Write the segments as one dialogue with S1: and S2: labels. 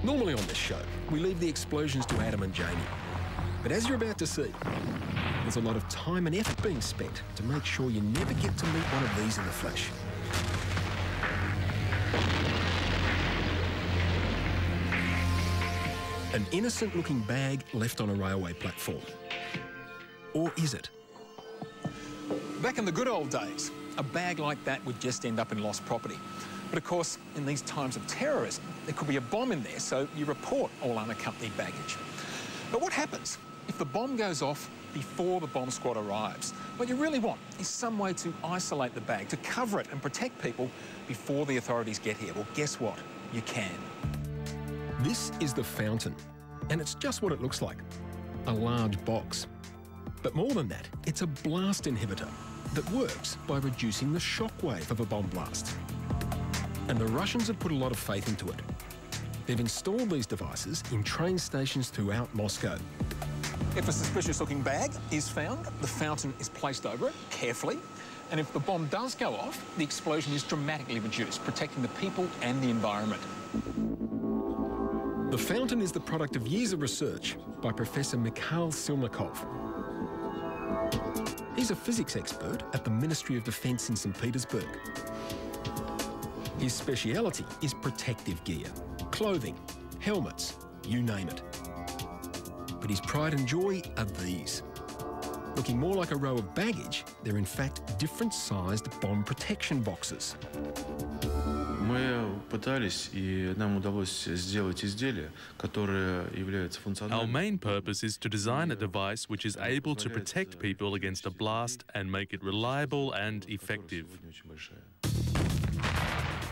S1: Normally on this show, we leave the explosions to Adam and Jamie. But as you're about to see, there's a lot of time and effort being spent to make sure you never get to meet one of these in the flesh. An innocent-looking bag left on a railway platform. Or is it?
S2: Back in the good old days, a bag like that would just end up in lost property. But of course, in these times of terrorism, there could be a bomb in there, so you report all unaccompanied baggage. But what happens if the bomb goes off before the bomb squad arrives? What you really want is some way to isolate the bag, to cover it and protect people before the authorities get here. Well, guess what? You can.
S1: This is the Fountain, and it's just what it looks like, a large box. But more than that, it's a blast inhibitor that works by reducing the shockwave of a bomb blast. And the Russians have put a lot of faith into it. They've installed these devices in train stations throughout Moscow.
S2: If a suspicious-looking bag is found, the fountain is placed over it carefully, and if the bomb does go off, the explosion is dramatically reduced, protecting the people and the environment.
S1: The Fountain is the product of years of research by Professor Mikhail Silnikov. He's a physics expert at the Ministry of Defence in St. Petersburg. His speciality is protective gear, clothing, helmets, you name it. But his pride and joy are these. Looking more like a row of baggage, they're in fact different-sized bomb protection boxes.
S3: Мы пытались, и нам удалось сделать изделие, которое является функциональным.
S4: Our main purpose is to design a device which is able to protect people against a blast and make it reliable and effective.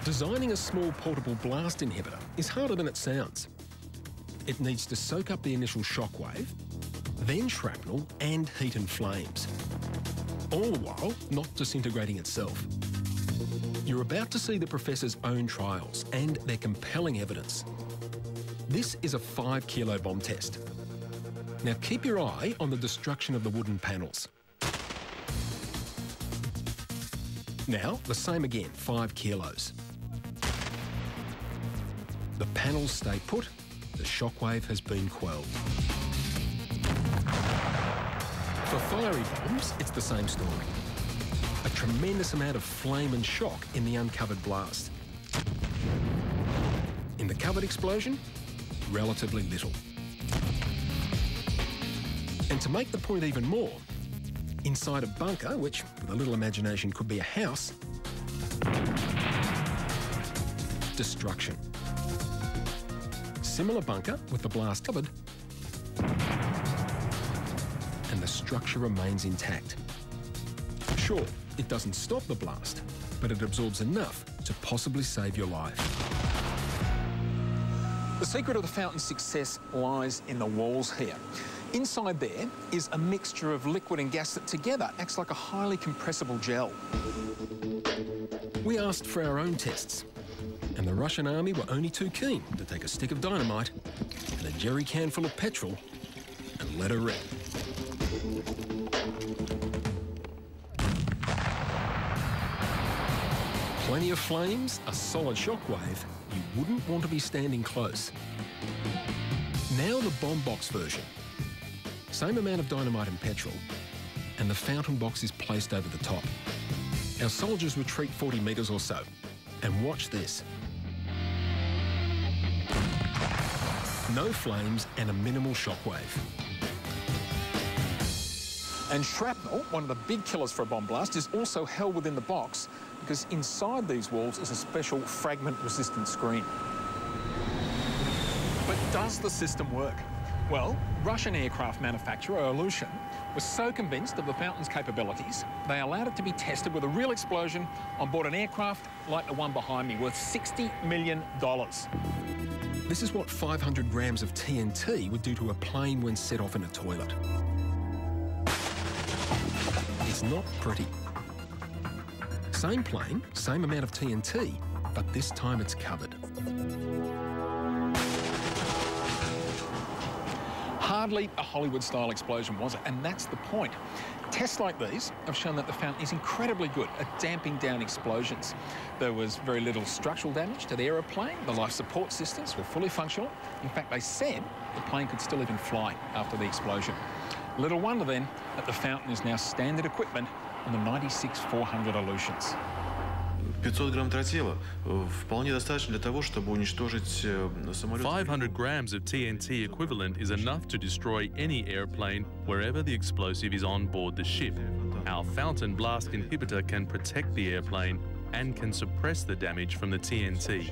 S1: Designing a small portable blast inhibitor is harder than it sounds. It needs to soak up the initial shockwave, then shrapnel and heat and flames, all the while not disintegrating itself. You're about to see the professor's own trials and their compelling evidence. This is a 5-kilo bomb test. Now keep your eye on the destruction of the wooden panels. Now, the same again, 5 kilos. The panels stay put, the shockwave has been quelled. For fiery bombs, it's the same story. A tremendous amount of flame and shock in the uncovered blast. In the covered explosion, relatively little. And to make the point even more, inside a bunker, which with a little imagination could be a house, destruction. Similar bunker with the blast covered, and the structure remains intact. Sure, it doesn't stop the blast, but it absorbs enough to possibly save your life.
S2: The secret of the fountain's success lies in the walls here. Inside there is a mixture of liquid and gas that together acts like a highly compressible gel.
S1: We asked for our own tests, and the Russian army were only too keen to take a stick of dynamite and a jerry can full of petrol and let her rip. Plenty of flames, a solid shockwave, you wouldn't want to be standing close. Now the bomb box version. Same amount of dynamite and petrol, and the fountain box is placed over the top. Our soldiers retreat 40 metres or so, and watch this. No flames and a minimal shockwave.
S2: And shrapnel, one of the big killers for a bomb blast, is also held within the box because inside these walls is a special fragment-resistant screen. But does the system work? Well, Russian aircraft manufacturer Ilyushin was so convinced of the fountain's capabilities, they allowed it to be tested with a real explosion on board an aircraft like the one behind me, worth $60 million.
S1: This is what 500 grams of TNT would do to a plane when set off in a toilet. It's not pretty. Same plane, same amount of TNT, but this time it's covered.
S2: Hardly a Hollywood-style explosion, was it? And that's the point. Tests like these have shown that the fountain is incredibly good at damping down explosions. There was very little structural damage to the aeroplane. The life support systems were fully functional. In fact, they said the plane could still even fly after the explosion. Little wonder then that the fountain is now standard equipment on the 96-400 Aleutians.
S3: 500 грамм тротила вполне достаточно для того, чтобы уничтожить самолет.
S4: 500 grams of TNT equivalent is enough to destroy any airplane wherever the explosive is on board the ship. Our fountain blast inhibitor can protect the airplane and can suppress the damage from the TNT.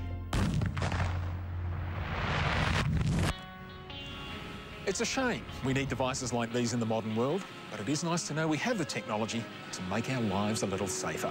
S2: It's a shame we need devices like these in the modern world, but it is nice to know we have the technology to make our lives a little safer.